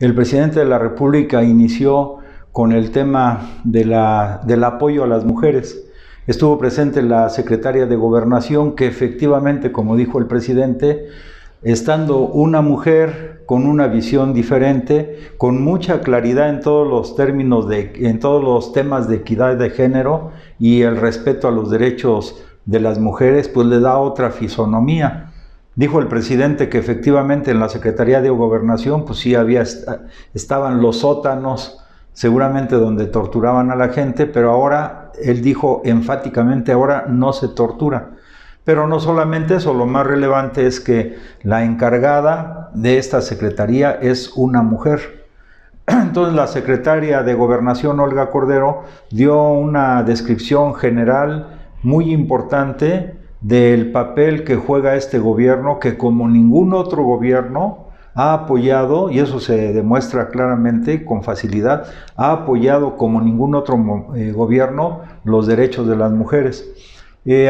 El presidente de la República inició con el tema del apoyo a las mujeres. Estuvo presente la secretaria de Gobernación, que efectivamente, como dijo el presidente, estando una mujer con una visión diferente, con mucha claridad en todos los términos en todos los temas de equidad de género y el respeto a los derechos de las mujeres, pues le da otra fisonomía. Dijo el presidente que efectivamente en la Secretaría de Gobernación, pues sí estaban los sótanos, seguramente donde torturaban a la gente, pero ahora, él dijo enfáticamente, ahora no se tortura. Pero no solamente eso, lo más relevante es que la encargada de esta secretaría es una mujer. Entonces la secretaria de Gobernación, Olga Cordero, dio una descripción general muy importante del papel que juega este gobierno, que como ningún otro gobierno ha apoyado, y eso se demuestra claramente con facilidad, ha apoyado como ningún otro gobierno los derechos de las mujeres.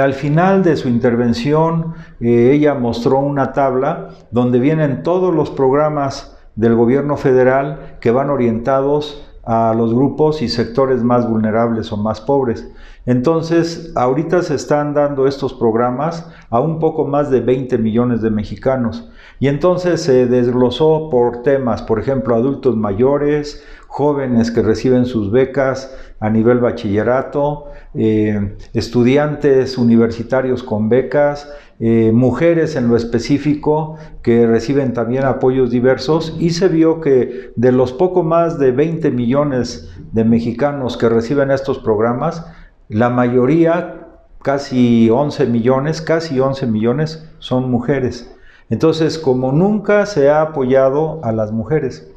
Al final de su intervención, ella mostró una tabla donde vienen todos los programas del gobierno federal que van orientados a los grupos y sectores más vulnerables o más pobres. Entonces, ahorita se están dando estos programas a un poco más de 20 millones de mexicanos. Y entonces se desglosó por temas, por ejemplo, adultos mayores, jóvenes que reciben sus becas a nivel bachillerato, estudiantes universitarios con becas, mujeres en lo específico que reciben también apoyos diversos, y se vio que de los poco más de 20 millones de mexicanos que reciben estos programas, la mayoría, casi 11 millones, son mujeres. Entonces, como nunca se ha apoyado a las mujeres.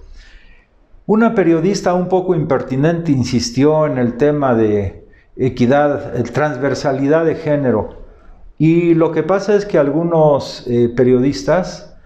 Una periodista un poco impertinente insistió en el tema de equidad, transversalidad de género. Y lo que pasa es que algunos periodistas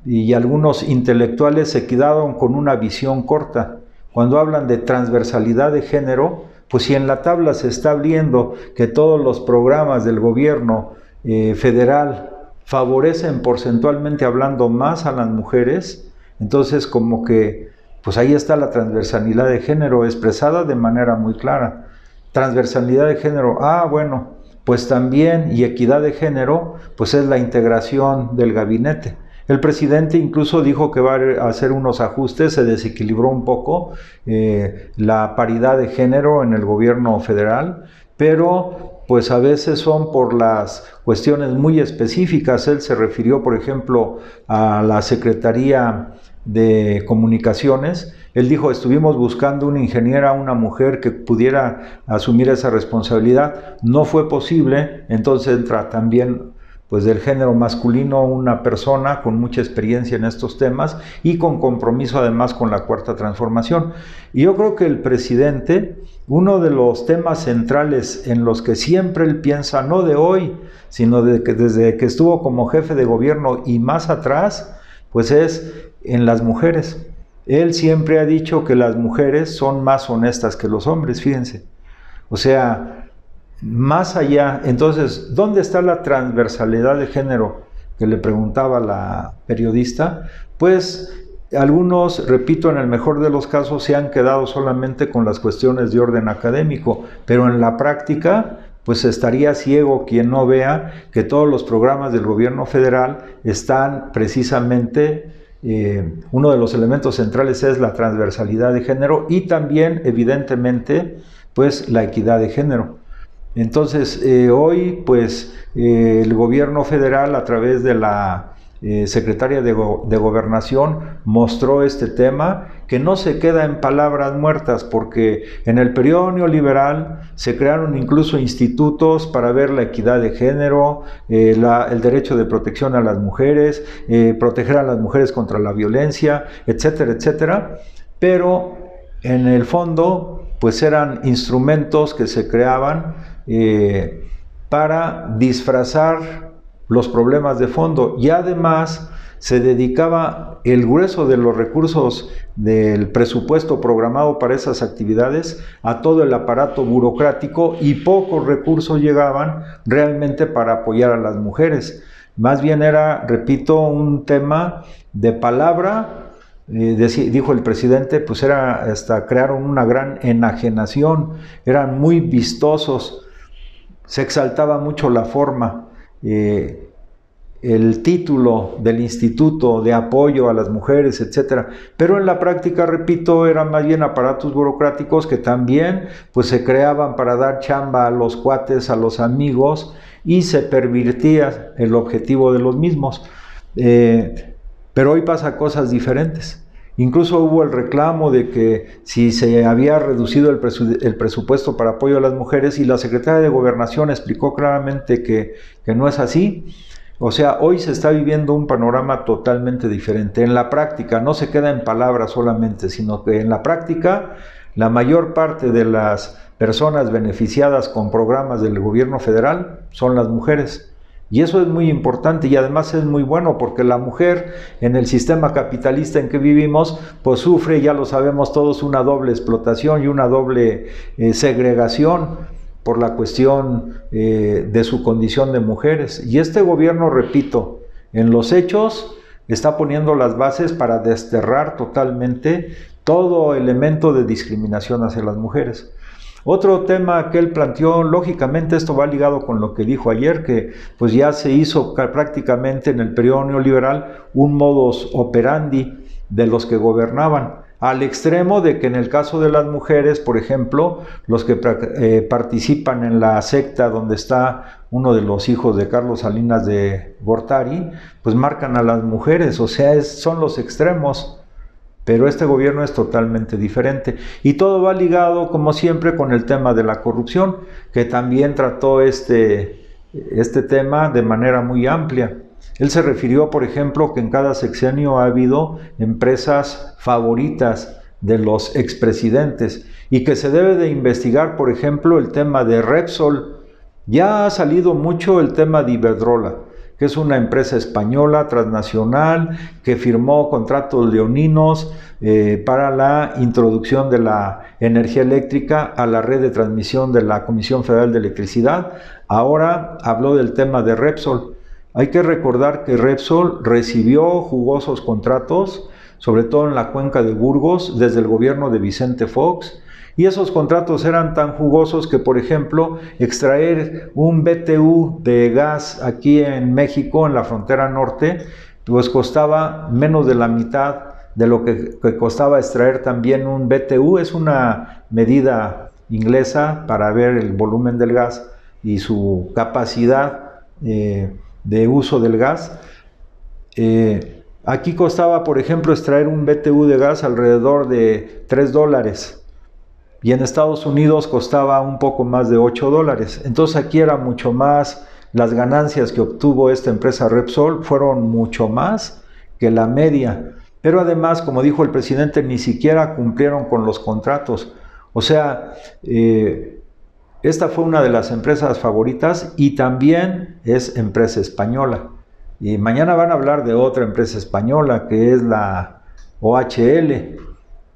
y algunos intelectuales se quedaron con una visión corta. Cuando hablan de transversalidad de género, pues si en la tabla se está viendo que todos los programas del gobierno federal favorecen porcentualmente hablando más a las mujeres, entonces como que pues ahí está la transversalidad de género expresada de manera muy clara. Transversalidad de género, bueno, pues también, y equidad de género, pues es la integración del gabinete. El presidente incluso dijo que va a hacer unos ajustes, se desequilibró un poco la paridad de género en el gobierno federal, pero pues a veces son por las cuestiones muy específicas. Él se refirió, por ejemplo, a la Secretaría de Comunicaciones. Él dijo, estuvimos buscando una ingeniera, una mujer que pudiera asumir esa responsabilidad. No fue posible, entonces entra también pues del género masculino una persona con mucha experiencia en estos temas y con compromiso además con la Cuarta Transformación. Y yo creo que el presidente, uno de los temas centrales en los que siempre él piensa, no de hoy, sino desde que estuvo como jefe de gobierno y más atrás, pues es en las mujeres. Él siempre ha dicho que las mujeres son más honestas que los hombres, fíjense. O sea, más allá, entonces, ¿dónde está la transversalidad de género que le preguntaba la periodista? Pues algunos, repito, en el mejor de los casos se han quedado solamente con las cuestiones de orden académico, pero en la práctica pues estaría ciego quien no vea que todos los programas del gobierno federal están precisamente, uno de los elementos centrales es la transversalidad de género y también evidentemente pues la equidad de género. Entonces, hoy, pues, el gobierno federal, a través de la secretaria de Gobernación, mostró este tema, que no se queda en palabras muertas, porque en el periodo neoliberal se crearon incluso institutos para ver la equidad de género, el derecho de protección a las mujeres, proteger a las mujeres contra la violencia, etcétera, etcétera, pero en el fondo, pues eran instrumentos que se creaban para disfrazar los problemas de fondo, y además se dedicaba el grueso de los recursos del presupuesto programado para esas actividades a todo el aparato burocrático, y pocos recursos llegaban realmente para apoyar a las mujeres. Más bien era, repito, un tema de palabra dijo el presidente, pues era hasta crearon una gran enajenación, eran muy vistosos, se exaltaba mucho la forma, el título del instituto de apoyo a las mujeres, etcétera. Pero en la práctica, repito, eran más bien aparatos burocráticos que también pues se creaban para dar chamba a los cuates, a los amigos, y se pervertía el objetivo de los mismos. Pero hoy pasa cosas diferentes. Incluso hubo el reclamo de que si se había reducido el presupuesto para apoyo a las mujeres, y la secretaria de Gobernación explicó claramente que no es así. O sea, hoy se está viviendo un panorama totalmente diferente. En la práctica, no se queda en palabras solamente, sino que en la práctica, la mayor parte de las personas beneficiadas con programas del gobierno federal son las mujeres. Y eso es muy importante y además es muy bueno, porque la mujer en el sistema capitalista en que vivimos pues sufre, ya lo sabemos todos, una doble explotación y una doble segregación por la cuestión de su condición de mujeres. Y este gobierno, repito, en los hechos está poniendo las bases para desterrar totalmente todo elemento de discriminación hacia las mujeres. Otro tema que él planteó, lógicamente esto va ligado con lo que dijo ayer, que pues ya se hizo prácticamente en el periodo neoliberal un modus operandi de los que gobernaban, al extremo de que en el caso de las mujeres, por ejemplo, los que participan en la secta donde está uno de los hijos de Carlos Salinas de Gortari, pues marcan a las mujeres, o sea, son los extremos. Pero este gobierno es totalmente diferente. Y todo va ligado, como siempre, con el tema de la corrupción, que también trató este tema de manera muy amplia. Él se refirió, por ejemplo, que en cada sexenio ha habido empresas favoritas de los expresidentes y que se debe de investigar, por ejemplo, el tema de Repsol. Ya ha salido mucho el tema de Iberdrola, que es una empresa española transnacional que firmó contratos leoninos para la introducción de la energía eléctrica a la red de transmisión de la Comisión Federal de Electricidad. Ahora habló del tema de Repsol. Hay que recordar que Repsol recibió jugosos contratos, sobre todo en la cuenca de Burgos, desde el gobierno de Vicente Fox, y esos contratos eran tan jugosos que, por ejemplo, extraer un BTU de gas aquí en México, en la frontera norte, pues costaba menos de la mitad de lo que costaba extraer también un BTU. Es una medida inglesa para ver el volumen del gas y su capacidad de uso del gas. Aquí costaba, por ejemplo, extraer un BTU de gas alrededor de $3. Y en Estados Unidos costaba un poco más de $8. Entonces aquí era mucho más, las ganancias que obtuvo esta empresa Repsol fueron mucho más que la media. Pero además, como dijo el presidente, ni siquiera cumplieron con los contratos. O sea, esta fue una de las empresas favoritas y también es empresa española. Y mañana van a hablar de otra empresa española que es la OHL.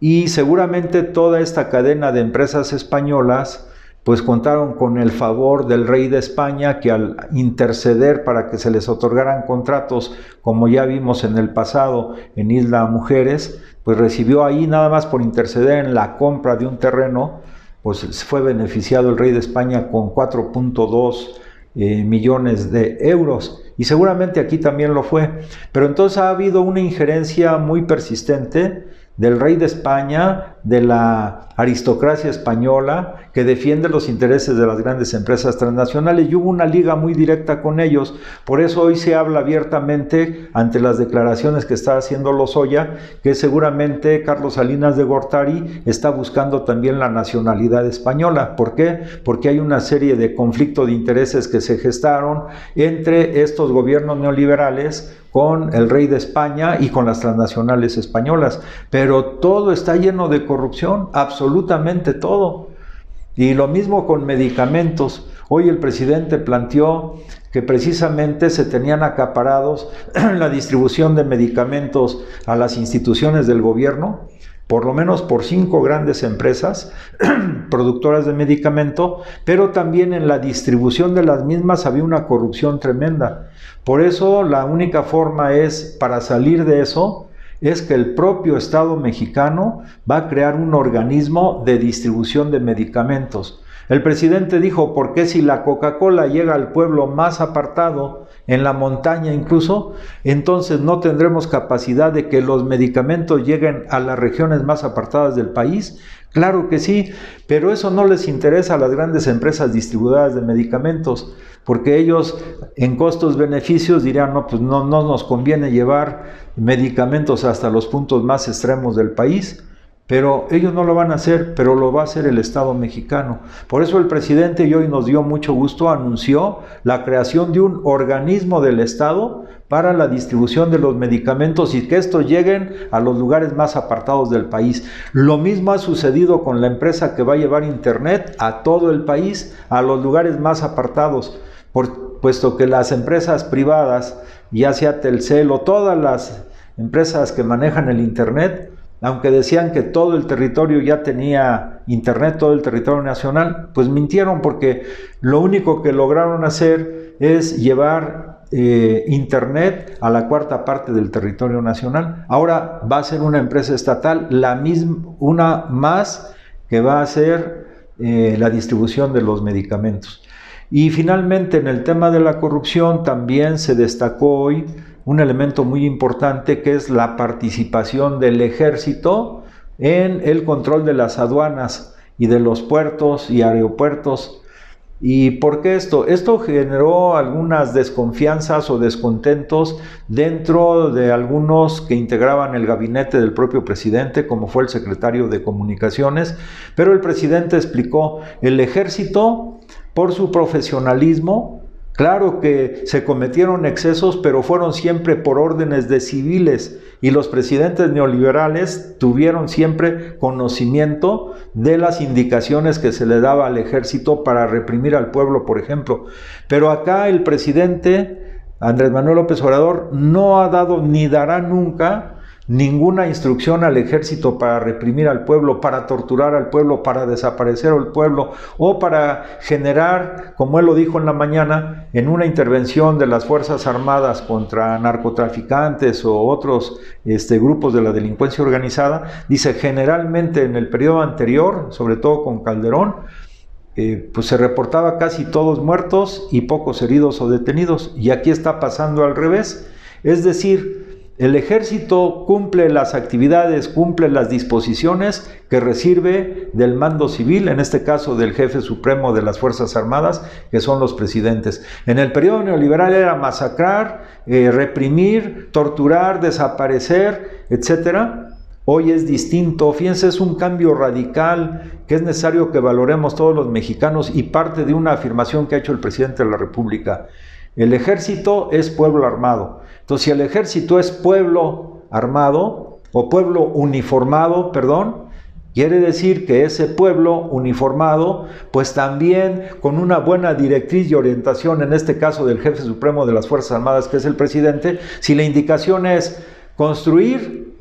Y seguramente toda esta cadena de empresas españolas pues contaron con el favor del rey de España, que al interceder para que se les otorgaran contratos, como ya vimos en el pasado en Isla Mujeres, pues recibió ahí, nada más por interceder en la compra de un terreno, pues fue beneficiado el rey de España con 4.2 millones de euros. Y seguramente aquí también lo fue. Pero entonces ha habido una injerencia muy persistente del rey de España, de la aristocracia española, que defiende los intereses de las grandes empresas transnacionales, y hubo una liga muy directa con ellos. Por eso hoy se habla abiertamente, ante las declaraciones que está haciendo Lozoya, que seguramente Carlos Salinas de Gortari está buscando también la nacionalidad española. ¿Por qué? Porque hay una serie de conflictos de intereses que se gestaron entre estos gobiernos neoliberales con el rey de España y con las transnacionales españolas. Pero todo está lleno de corrupción, absolutamente todo. Y lo mismo con medicamentos. Hoy el presidente planteó que precisamente se tenían acaparados la distribución de medicamentos a las instituciones del gobierno, por lo menos por 5 grandes empresas productoras de medicamento, pero también en la distribución de las mismas había una corrupción tremenda. Por eso la única forma para salir de eso es que el propio Estado mexicano va a crear un organismo de distribución de medicamentos. El presidente dijo, ¿por qué si la Coca-Cola llega al pueblo más apartado, en la montaña incluso, entonces no tendremos capacidad de que los medicamentos lleguen a las regiones más apartadas del país? Claro que sí, pero eso no les interesa a las grandes empresas distribuidoras de medicamentos, porque ellos en costos-beneficios dirán, no, pues no nos conviene llevar medicamentos hasta los puntos más extremos del país. Pero ellos no lo van a hacer, pero lo va a hacer el Estado mexicano. Por eso el presidente, y hoy nos dio mucho gusto, anunció la creación de un organismo del Estado para la distribución de los medicamentos y que estos lleguen a los lugares más apartados del país. Lo mismo ha sucedido con la empresa que va a llevar Internet a todo el país, a los lugares más apartados, puesto que las empresas privadas, ya sea Telcel o todas las empresas que manejan el Internet, aunque decían que todo el territorio ya tenía Internet, todo el territorio nacional, pues mintieron, porque lo único que lograron hacer es llevar Internet a la cuarta parte del territorio nacional. Ahora va a ser una empresa estatal, la misma, una más, que va a hacer la distribución de los medicamentos. Y finalmente, en el tema de la corrupción también se destacó hoy un elemento muy importante, que es la participación del ejército en el control de las aduanas y de los puertos y aeropuertos. ¿Y por qué esto? Esto generó algunas desconfianzas o descontentos dentro de algunos que integraban el gabinete del propio presidente, como fue el secretario de Comunicaciones, pero el presidente explicó, el ejército, por su profesionalismo, claro que se cometieron excesos, pero fueron siempre por órdenes de civiles, y los presidentes neoliberales tuvieron siempre conocimiento de las indicaciones que se le daba al ejército para reprimir al pueblo, por ejemplo. Pero acá el presidente Andrés Manuel López Obrador no ha dado ni dará nunca ninguna instrucción al ejército para reprimir al pueblo, para torturar al pueblo, para desaparecer al pueblo o para generar, como él lo dijo en la mañana, en una intervención de las Fuerzas Armadas contra narcotraficantes o otros grupos de la delincuencia organizada. Dice, generalmente en el periodo anterior, sobre todo con Calderón, pues se reportaba casi todos muertos y pocos heridos o detenidos, y aquí está pasando al revés. Es decir, el ejército cumple las actividades, cumple las disposiciones que recibe del mando civil, en este caso del jefe supremo de las Fuerzas Armadas, que son los presidentes. En el periodo neoliberal era masacrar, reprimir, torturar, desaparecer, etcétera. Hoy es distinto. Fíjense, es un cambio radical que es necesario que valoremos todos los mexicanos, y parte de una afirmación que ha hecho el presidente de la República. El ejército es pueblo armado. Entonces, si el ejército es pueblo armado, o pueblo uniformado, perdón, quiere decir que ese pueblo uniformado, pues también con una buena directriz y orientación, en este caso del jefe supremo de las Fuerzas Armadas, que es el presidente, si la indicación es construir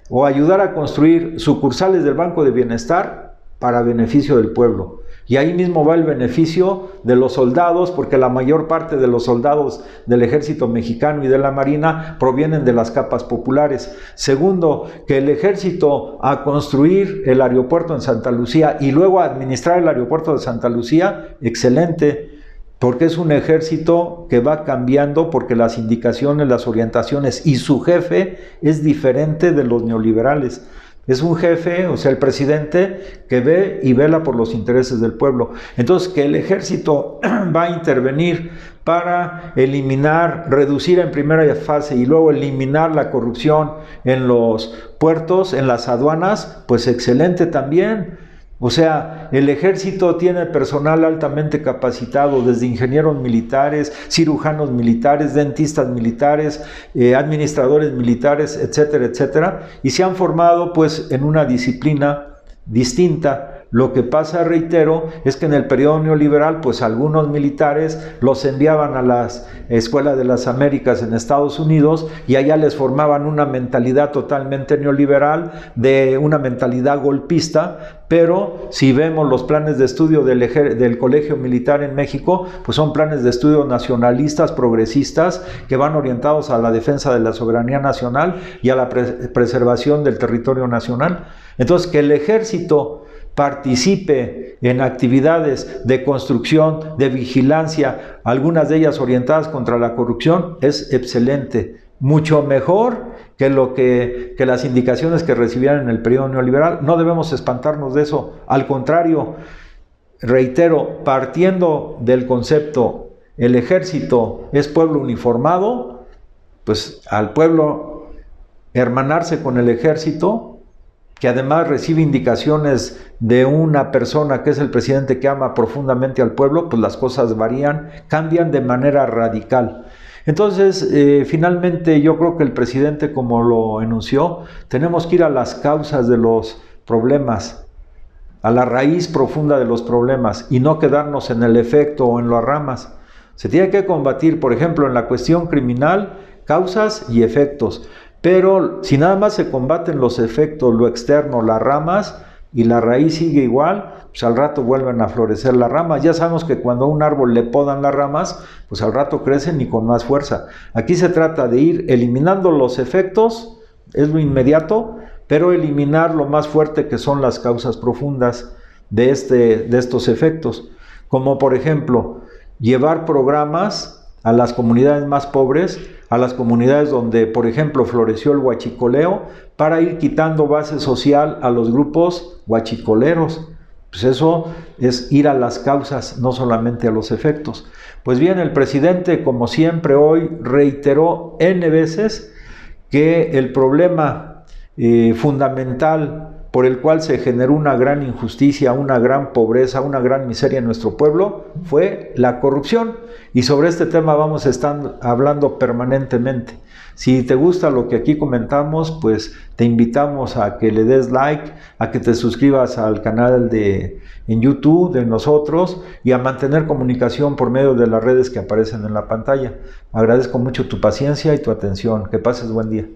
o ayudar a construir sucursales del Banco de Bienestar para beneficio del pueblo. Y ahí mismo va el beneficio de los soldados, porque la mayor parte de los soldados del ejército mexicano y de la marina provienen de las capas populares. Segundo, que el ejército, a construir el aeropuerto en Santa Lucía y luego a administrar el aeropuerto de Santa Lucía, excelente, porque es un ejército que va cambiando, porque las indicaciones, las orientaciones y su jefe es diferente de los neoliberales. Es un jefe, o sea, el presidente, que ve y vela por los intereses del pueblo. Entonces, que el ejército va a intervenir para eliminar, reducir en primera fase y luego eliminar la corrupción en los puertos, en las aduanas, pues excelente también. O sea, el ejército tiene personal altamente capacitado, desde ingenieros militares, cirujanos militares, dentistas militares, administradores militares, etcétera, etcétera, y se han formado pues en una disciplina distinta. Lo que pasa, reitero, es que en el periodo neoliberal, pues algunos militares los enviaban a las escuelas de las Américas en Estados Unidos y allá les formaban una mentalidad totalmente neoliberal, de una mentalidad golpista, pero si vemos los planes de estudio del Colegio Militar en México, pues son planes de estudio nacionalistas, progresistas, que van orientados a la defensa de la soberanía nacional y a la preservación del territorio nacional. Entonces, que el ejército participe en actividades de construcción, de vigilancia, algunas de ellas orientadas contra la corrupción, es excelente, mucho mejor que las indicaciones que recibían en el periodo neoliberal. No debemos espantarnos de eso, al contrario, reitero, partiendo del concepto, el ejército es pueblo uniformado, pues al pueblo hermanarse con el ejército, que además recibe indicaciones de una persona que es el presidente que ama profundamente al pueblo, pues las cosas varían, cambian de manera radical. Entonces, finalmente yo creo que el presidente, como lo enunció, tenemos que ir a las causas de los problemas, a la raíz profunda de los problemas y no quedarnos en el efecto o en las ramas. Se tiene que combatir, por ejemplo, en la cuestión criminal, causas y efectos. Pero si nada más se combaten los efectos, lo externo, las ramas, y la raíz sigue igual, pues al rato vuelven a florecer las ramas. Ya sabemos que cuando a un árbol le podan las ramas, pues al rato crecen y con más fuerza. Aquí se trata de ir eliminando los efectos, es lo inmediato, pero eliminar lo más fuerte que son las causas profundas de estos efectos. Como por ejemplo, llevar programas a las comunidades más pobres, a las comunidades donde, por ejemplo, floreció el huachicoleo, para ir quitando base social a los grupos huachicoleros. Pues eso es ir a las causas, no solamente a los efectos. Pues bien, el presidente, como siempre hoy, reiteró N veces que el problema fundamental por el cual se generó una gran injusticia, una gran pobreza, una gran miseria en nuestro pueblo, fue la corrupción. Y sobre este tema vamos a estar hablando permanentemente. Si te gusta lo que aquí comentamos, pues te invitamos a que le des like, a que te suscribas al canal en YouTube de nosotros y a mantener comunicación por medio de las redes que aparecen en la pantalla. Agradezco mucho tu paciencia y tu atención. Que pases buen día.